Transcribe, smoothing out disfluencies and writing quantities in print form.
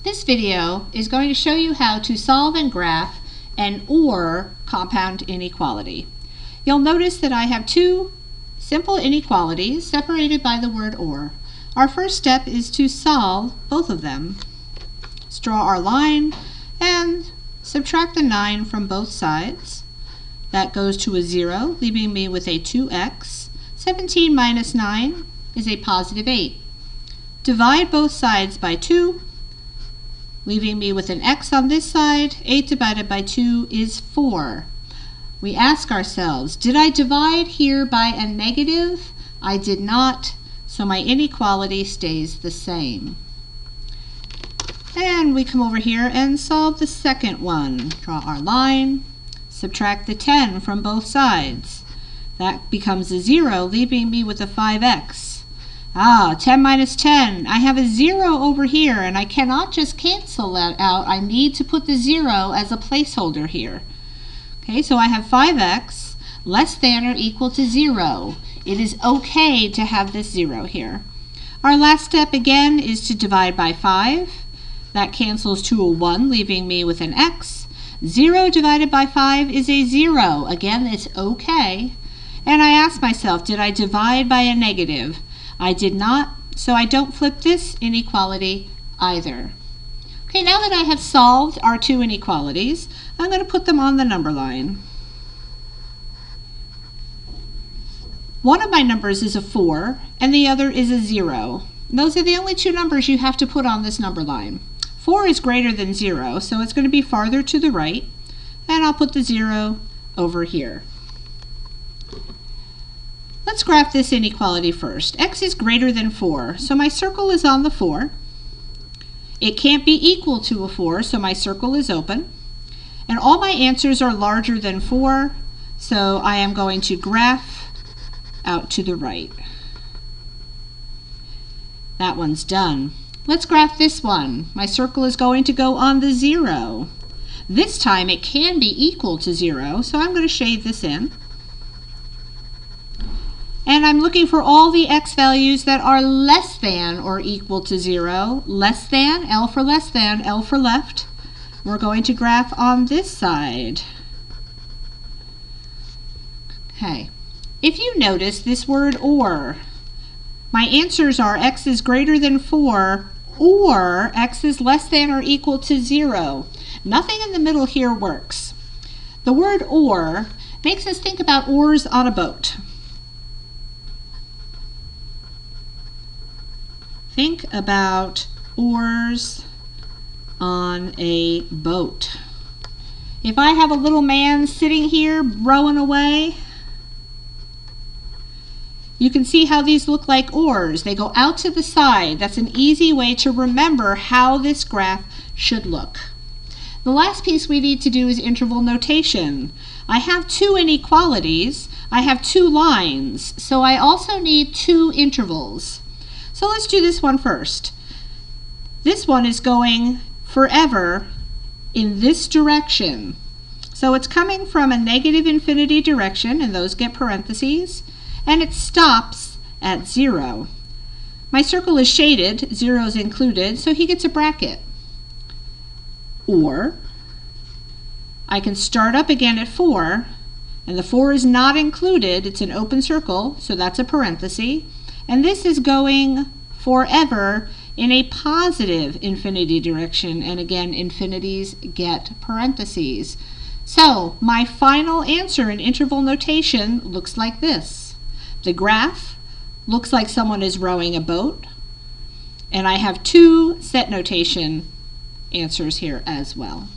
This video is going to show you how to solve and graph an OR compound inequality. You'll notice that I have two simple inequalities separated by the word OR. Our first step is to solve both of them. Let's draw our line and subtract the 9 from both sides. That goes to a 0, leaving me with a 2x. 17 minus 9 is a positive 8. Divide both sides by 2, leaving me with an x on this side. 8 divided by 2 is 4. We ask ourselves, did I divide here by a negative? I did not, so my inequality stays the same. And we come over here and solve the second one. Draw our line, subtract the 10 from both sides. That becomes a 0, leaving me with a 5x. 10 minus 10. I have a 0 over here, and I cannot just cancel that out. I need to put the 0 as a placeholder here. Okay, so I have 5x less than or equal to 0. It is okay to have this 0 here. Our last step again is to divide by 5. That cancels to a 1, leaving me with an x. 0 divided by 5 is a 0. Again, it's okay. And I ask myself, did I divide by a negative? I did not, so I don't flip this inequality either. Okay, now that I have solved our two inequalities, I'm going to put them on the number line. One of my numbers is a 4, and the other is a 0. Those are the only two numbers you have to put on this number line. 4 is greater than 0, so it's going to be farther to the right, and I'll put the 0 over here. Let's graph this inequality first. X is greater than 4, so my circle is on the 4. It can't be equal to a 4, so my circle is open. And all my answers are larger than 4, so I am going to graph out to the right. That one's done. Let's graph this one. My circle is going to go on the 0. This time it can be equal to 0, so I'm going to shade this in. And I'm looking for all the x values that are less than or equal to 0. Less than, L for less than, L for left. We're going to graph on this side. Okay. If you notice this word OR, my answers are x is greater than 4 or x is less than or equal to 0. Nothing in the middle here works. The word OR makes us think about oars on a boat. Think about oars on a boat. If I have a little man sitting here rowing away, you can see how these look like oars. They go out to the side. That's an easy way to remember how this graph should look. The last piece we need to do is interval notation. I have two inequalities. I have two lines, so I also need two intervals. So let's do this one first. This one is going forever in this direction. So it's coming from a negative infinity direction, and those get parentheses, and it stops at 0. My circle is shaded, 0 is included, so he gets a bracket. Or I can start up again at 4, and the 4 is not included, it's an open circle, so that's a parenthesis. And this is going forever in a positive infinity direction. And again, infinities get parentheses. So my final answer in interval notation looks like this. The graph looks like someone is rowing a boat. And I have two set notation answers here as well.